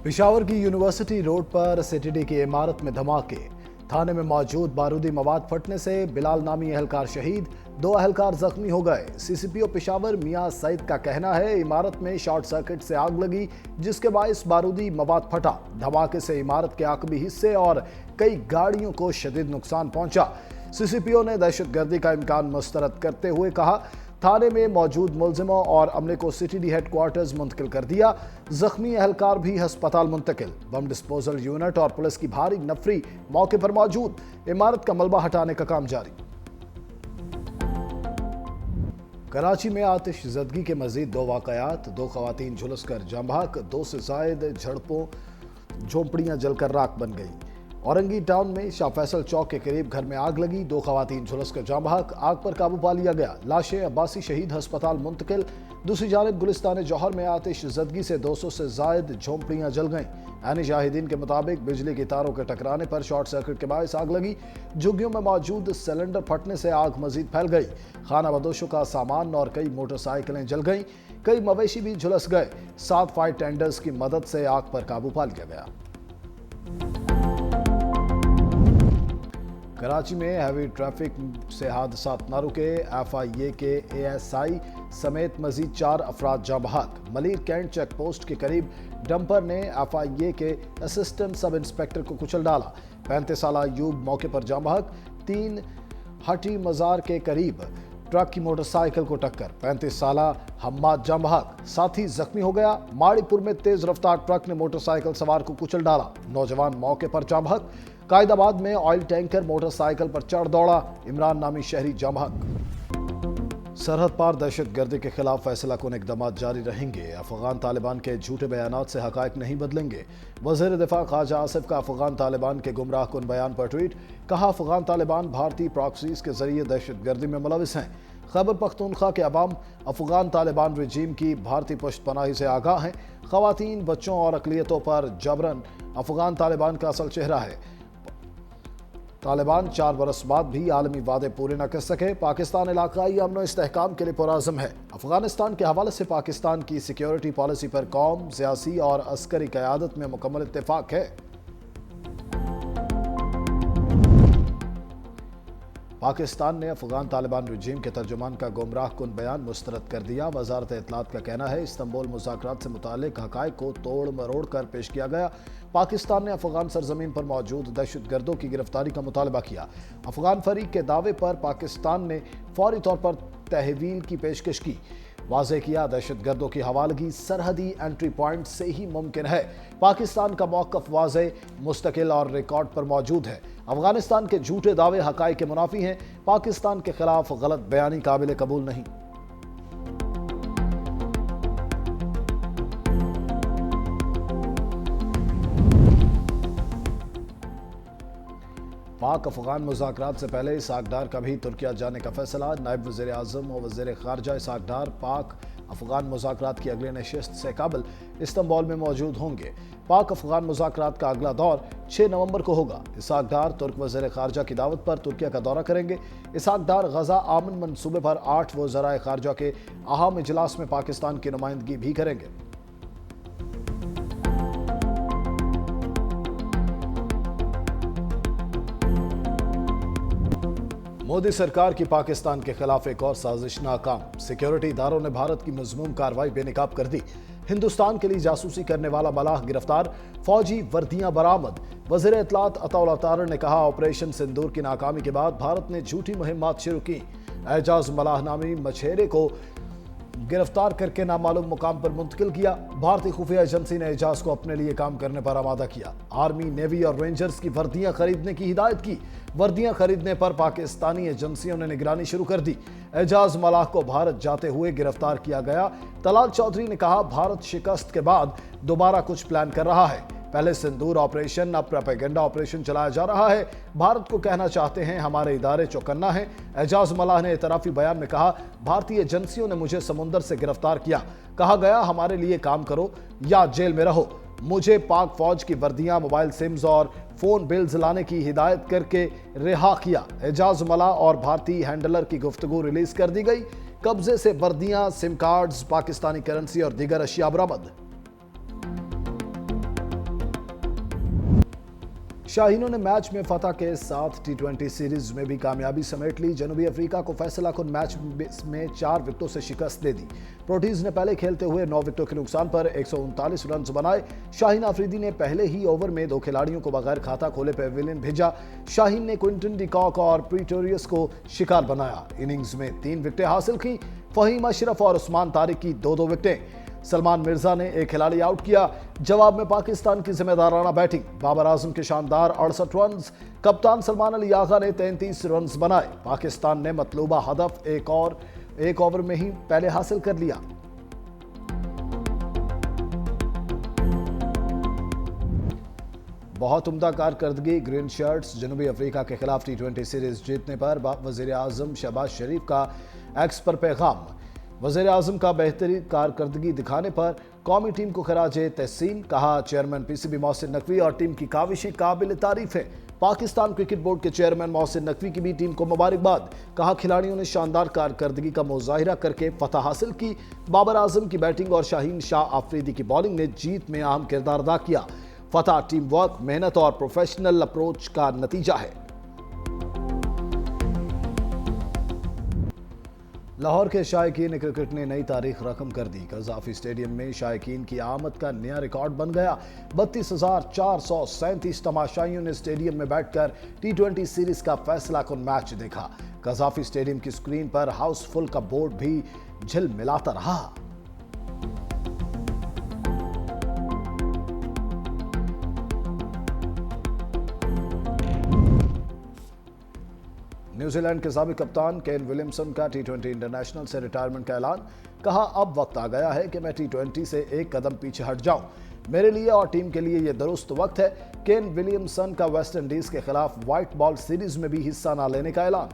पेशावर की university road पर सिटीडी की इमारत में धमाके, थाने में मौजूद बारूदी मवाद फटने से बिलाल नामी एहलकार शहीद, 2 एहलकार जख्मी हो गए। सीसीपीओ पेशावर मियां सईद का कहना है इमारत में शॉर्ट सर्किट से आग लगी जिसके बायस बारूदी मवाद फटा। धमाके से इमारत के आकबी हिस्से और कई गाड़ियों को शदीद नुकसान पहुंचा। सीसीपीओ ने दहशतगर्दी का इम्कान मुस्तरद करते हुए कहा थाने में मौजूद मुलजिमों और अमले को सिटीडी हेडक्वार्टर्स मुंतकिल कर दिया। जख्मी एहलकार भी अस्पताल मुंतकिल। बम डिस्पोजल यूनिट और पुलिस की भारी नफरी मौके पर मौजूद। इमारत का मलबा हटाने का काम जारी। कराची में आतिशज़दगी के मजीद 2 वाक़यात, 2 खवातीन झुलस कर जाँ बहक, 2 से ज़ायद झड़पों, झोंपड़ियाँ जलकर राख बन गईं। औरंगी टाउन में शाह फैसल चौक के करीब घर में आग लगी, 2 खवातीन झुलस कर जाँ बहक, आग पर काबू पा लिया गया। लाशें अब्बासी शहीद अस्पताल मुंतकिल। दूसरी जानिब गुलिस्तान जौहर में आतिशज़दगी से 200 से ज़ायद झोंपड़ियाँ जल गईं। ऐनी शाहिदीन के मुताबिक बिजली की तारों के टकराने पर शॉर्ट सर्किट के बायस आग लगी। झुग्गियों में मौजूद सिलेंडर फटने से आग मजीद फैल गई। खाना बदोशों का सामान और कई मोटरसाइकिलें जल गईं। कई मवेशी भी झुलस गए। 7 फायर टेंडर्स की मदद से आग पर काबू पा लिया गया। कराची में हैवी ट्रैफिक से हादसा न रुके, FIA के ASI समेत मजीद 4 अफराद जाँ बहक। मलिर कैंट चेक पोस्ट के करीब डंपर ने FIA के असिस्टेंट सब इंस्पेक्टर को कुचल डाला। 35 साल अयूब मौके पर जाँ बहक। 3 हटी मजार के करीब ट्रक की मोटरसाइकिल को टक्कर, 35 साल हम्माद जाँ बहक। साथी जख्मी हो गया। माड़ीपुर में तेज रफ्तार ट्रक ने मोटरसाइकिल सवार को कुचल डाला, नौजवान मौके पर जाँ बहक। कायदाबाद में ऑयल टैंकर मोटरसाइकिल पर चढ़ दौड़ा, इमरान नामी शहरी जाँ बहक। सरहद पार दहशतगर्दी के खिलाफ फैसला कुन इक़दामात जारी रहेंगे। अफगान तालिबान के झूठे बयानात से हक़ाइक़ नहीं बदलेंगे। वज़ीर दिफा ख्वाजा आसिफ का अफगान तालिबान के गुमराह कुन बयान पर ट्वीट, कहा अफगान तालिबान भारतीय प्रॉक्सीज के जरिए दहशतगर्दी में मुलविस हैं। खैबर पख्तूनख्वा के अवाम अफगान तालिबान रजीम की भारतीय पुष्टपनाही से आगाह हैं। ख़वातीन, बच्चों और अक़लियतों पर जबरन अफगान तालिबान का असल चेहरा है। तालिबान 4 बरस बाद भी आलमी वादे पूरे न कर सके। पाकिस्तान इलाकाई अमन और इस्तेहकाम के लिए पुरअज़्म है। अफगानिस्तान के हवाले से पाकिस्तान की सिक्योरिटी पॉलिसी पर कौम, सियासी और अस्करी क़यादत में मुकम्मल इत्तेफाक है। पाकिस्तान ने अफगान तालिबान रजीम के तर्जुमान का गुमराह कुन बयान मुस्तरद कर दिया। वजारत इत्तलात का कहना है इस्तंबुल मुज़ाकरात से मुतालिक हक़ाइक़ को तोड़ मरोड़ कर पेश किया गया। पाकिस्तान ने अफगान सरजमीन पर मौजूद दहशतगर्दों की गिरफ्तारी का मुतालबा किया। अफगान फरीक के दावे पर पाकिस्तान ने फौरी तौर पर तहवील की पेशकश की। वाज़ेह किया दहशतगर्दों की हवालगी सरहदी एंट्री पॉइंट से ही मुमकिन है। पाकिस्तान का मौक़िफ़ वाज़ेह, मुस्तकिल और रिकॉर्ड पर मौजूद है। अफगानिस्तान के झूठे दावे हक़ाइक़ के मुनाफी हैं। पाकिस्तान के खिलाफ गलत बयानी काबिल कबूल नहीं। पाक अफगान मुज़ाकरात से पहले इसहाक डार का भी तुर्किया जाने का फैसला। नायब वज़ीर आज़म और वज़ीर ख़ारजा इसहाक डार पाक अफगान मुज़ाकरात की अगले नशिस्त से कबल इस्तांबुल में मौजूद होंगे। पाक अफगान मुज़ाकरात का अगला दौर 6 नवंबर को होगा। इसहाक डार तुर्क वज़ीर ख़ारजा की दावत पर तुर्किया का दौरा करेंगे। इसहाक डार गज़ा आमन मनसूबे पर 8 वज़राए ख़ारजा के अहम इजलास में पाकिस्तान की नुमाइंदगी भी करेंगे। मोदी सरकार की पाकिस्तान के खिलाफ एक और साजिश नाकाम। सिक्योरिटी इदारों ने भारत की मज़मूम कार्रवाई बेनकाब कर दी। हिंदुस्तान के लिए जासूसी करने वाला मलाह गिरफ्तार, फौजी वर्दियां बरामद। वज़ीर इत्तलात अताउल्लाह तारर ने कहा ऑपरेशन सिंदूर की नाकामी के बाद भारत ने झूठी मुहिम्मात शुरू की। एजाज मलाह नामी मछेरे को गिरफ्तार करके नामालूम मुकाम पर मुंतकिल किया। भारतीय खुफिया एजेंसी ने एजाज को अपने लिए काम करने पर आमादा किया। आर्मी, नेवी और रेंजर्स की वर्दियां खरीदने की हिदायत की। वर्दियां खरीदने पर पाकिस्तानी एजेंसियों ने निगरानी शुरू कर दी। एजाज मलाह को भारत जाते हुए गिरफ्तार किया गया। तलाल चौधरी ने कहा भारत शिकस्त के बाद दोबारा कुछ प्लान कर रहा है। पहले सिंदूर ऑपरेशन, अब प्रोपेगेंडा ऑपरेशन चलाया जा रहा है। भारत को कहना चाहते हैं हमारे इदारे चौकन्ना है। एजाज मलाह ने इतराफी बयान में कहा भारतीय एजेंसियों ने मुझे समुंदर से गिरफ्तार किया। कहा गया हमारे लिए काम करो या जेल में रहो। मुझे पाक फौज की वर्दियां, मोबाइल सिम्स और फोन बिल्स लाने की हिदायत करके रिहा किया। एजाज मलाह और भारतीय हैंडलर की गुफ्तगू रिलीज कर दी गई। कब्जे से वर्दियां, सिम कार्ड्स, पाकिस्तानी करेंसी और दीगर अशिया बरामद। शाहीनों ने मैच में फतह के साथ टी20 सीरीज में भी कामयाबी समेट ली। जनूबी अफ्रीका को फैसला कुन मैच में 4 विकेटों से शिकस्त दे दी। प्रोटीज ने पहले खेलते हुए 9 विकेटों के नुकसान पर 139 रन बनाए। शाहीन अफरीदी ने पहले ही ओवर में 2 खिलाड़ियों को बगैर खाता खोले पेविलियन भेजा। शाहीन ने क्विंटन डी कॉक और प्रीटोरियस को शिकार बनाया। इनिंग्स में 3 विकेटें हासिल की। फहीम अशरफ और उस्मान तारिक की 2-2 विकेटें। सलमान मिर्जा ने एक खिलाड़ी आउट किया। जवाब में पाकिस्तान की जिम्मेदाराना बैटिंग। बाबर आजम के शानदार 68 रन। कप्तान सलमान अली आगा ने 33 रन बनाए। पाकिस्तान ने मतलूबा हदफ एक ओवर में ही पहले हासिल कर लिया। बहुत उम्दा कारकर्दगी। ग्रीन शर्ट्स जनूबी अफ्रीका के खिलाफ टी20 सीरीज जीतने पर वजीर आजम शहबाज शरीफ का एक्स पर पैगाम। वज़ीर आज़म का बेहतरीन कारकर्दगी दिखाने पर कौमी टीम को खराजे तहसीन। कहा, चेयरमैन पीसीबी मोहसिन नकवी और टीम की काविशें काबिल तारीफ है। पाकिस्तान क्रिकेट बोर्ड के चेयरमैन मोहसिन नकवी की भी टीम को मुबारकबाद। कहा, खिलाड़ियों ने शानदार कारकर्दगी का मुजाहिरा करके फतह हासिल की। बाबर आजम की बैटिंग और शाहीन शाह अफरीदी की बॉलिंग ने जीत में अहम किरदार अदा किया। फतह टीम वर्क, मेहनत और प्रोफेशनल अप्रोच का नतीजा है। लाहौर के शायकीन क्रिकेट ने नई तारीख रकम कर दी। कज़ाफी स्टेडियम में शायकीन की आमद का नया रिकॉर्ड बन गया। 32,437 तमाशाइयों ने स्टेडियम में बैठकर टी20 सीरीज का फैसला कुन मैच देखा। कज़ाफी स्टेडियम की स्क्रीन पर हाउसफुल का बोर्ड भी झिलमिलाता रहा। न्यूजीलैंड के साबिक कप्तान केन विलियमसन का टी20 इंटरनेशनल से रिटायरमेंट का ऐलान। कहा, अब वक्त आ गया है कि मैं टी20 से एक कदम पीछे हट जाऊं। मेरे लिए और टीम के लिए यह दुरुस्त वक्त है। केन विलियमसन का वेस्ट इंडीज के खिलाफ व्हाइट बॉल सीरीज में भी हिस्सा न लेने का ऐलान।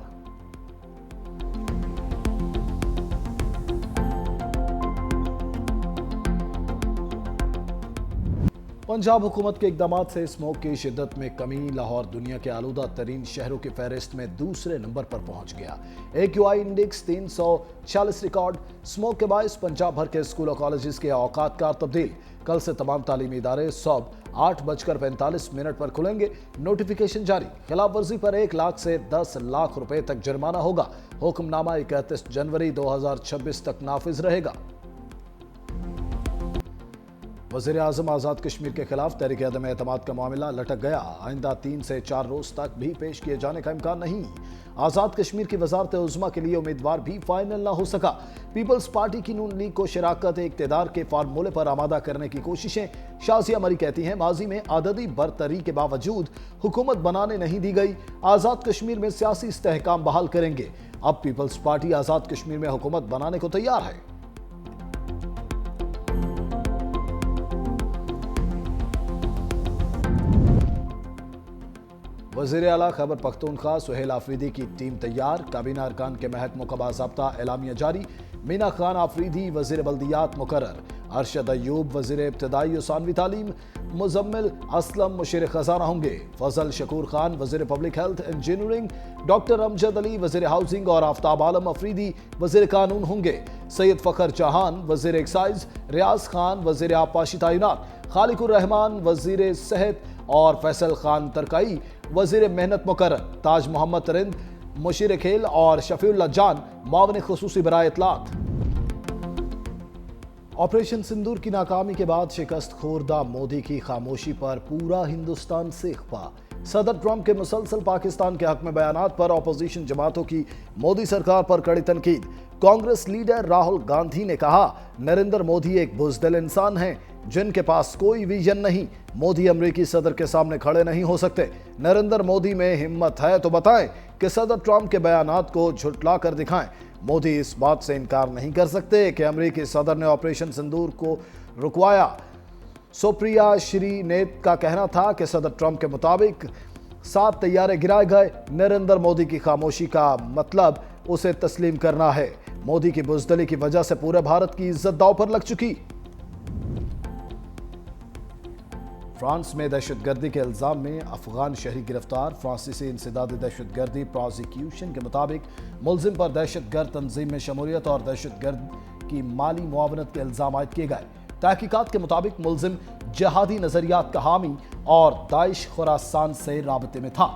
पंजाब हुकूमत के इकदामात से स्मोक की शिद्दत में कमी। लाहौर दुनिया के आलूदा तरीन शहरों की फहरिस्त में दूसरे नंबर पर पहुंच गया। AQI index 346 record. स्मोक के बायस पंजाब भर के स्कूल और कॉलेजेस के औकात कार तब्दील। कल से तमाम तालीमी इदारे सुबह 8:45 पर खुलेंगे। नोटिफिकेशन जारी। खिलाफ वर्जी पर 1 लाख से 10 लाख रुपए तक जुर्माना होगा। हुक्मनामा 31 जनवरी 2026 तक नाफिज रहेगा। वज़ीर आज़म आज़ाद कश्मीर के खिलाफ तहरीक अदम एतमाद का मामला लटक गया। आइंदा 3 से 4 रोज तक भी पेश किए जाने का इम्कान नहीं। आज़ाद कश्मीर की वज़ारत उज़्मा के लिए उम्मीदवार भी फाइनल ना हो सका। पीपल्स पार्टी की नून लीग को शराकत इक़्तिदार के फार्मूले पर आमादा करने की कोशिशें। शाज़िया मरी कहती हैं, माजी में आददी बरतरी के बावजूद हुकूमत बनाने नहीं दी गई। आज़ाद कश्मीर में सियासी इस्तेहकाम बहाल करेंगे। अब पीपल्स पार्टी आज़ाद कश्मीर में हुकूमत बनाने को तैयार है। वज़ीर आला खैबर पख्तूनख्वा सुहेल आफरीदी की टीम तैयार। काबीना अरकान के महकमों का बाज़ाब्ता एलामिया जारी। मीना खान आफरीदी वज़ीर बल्दियात मुकर्रर। अरशद अयूब वज़ीर इब्तदाई और सानवी तालीम। मुजम्मिल असलम मुशीर खजाना होंगे। फजल शकूर खान वज़ीर public health engineering. Doctor Amjad Ali वज़ीर हाउसिंग और आफ्ताब आलम अफरीदी वज़ीर कानून होंगे। सैयद फ़खर चौहान वज़ीर एक्साइज। रियाज खान वज़ीर आबपाशी तैनात। खालिकुर रहमान वज़ीर सेहत और फैसल खान तरकाई वज़ीर मेहनत मुकर्रर। ताज मोहम्मद तरिंद मुशीर खेल और शफीउल्लाह जान मावन खुसूसी बराए इत्तलात। ऑपरेशन सिंदूर की नाकामी के बाद शिकस्त खोरदा मोदी की खामोशी पर पूरा हिंदुस्तान सीख पा। सदर ट्रंप के मुसलसल पाकिस्तान के हक में बयानात पर अपोजिशन जमातों की मोदी सरकार पर कड़ी तनकीद। कांग्रेस लीडर राहुल गांधी ने कहा, नरेंद्र मोदी एक बुज़दिल इंसान हैं जिनके पास कोई विजन नहीं। मोदी अमेरिकी सदर के सामने खड़े नहीं हो सकते। नरेंद्र मोदी में हिम्मत है तो बताएं कि सदर ट्रंप के बयानात को झुटला कर दिखाएं। मोदी इस बात से इनकार नहीं कर सकते कि अमेरिकी सदर ने ऑपरेशन सिंदूर को रुकवाया। सुप्रिया श्रीनेत का कहना था कि सदर ट्रंप के मुताबिक 7 तैयारे गिराए गए। नरेंद्र मोदी की खामोशी का मतलब उसे तस्लीम करना है। मोदी की बुज़दिली की वजह से पूरे भारत की इज्जत दांव पर लग चुकी। फ्रांस में दहशतगर्दी के इल्जाम में अफगान शहरी गिरफ्तार। फ्रांसीसी इंसदाद दहशतगर्दी प्रोसिक्यूशन के मुताबिक मुलजिम पर दहशतगर्द तंजीम में शमूलियत और दहशतगर्द की माली मुआवनत के इल्जाम आयद किए गए। तहकीकात के मुताबिक मुलजिम जिहादी नजरियात का हामी और दाइश खुरासान से राबते में था।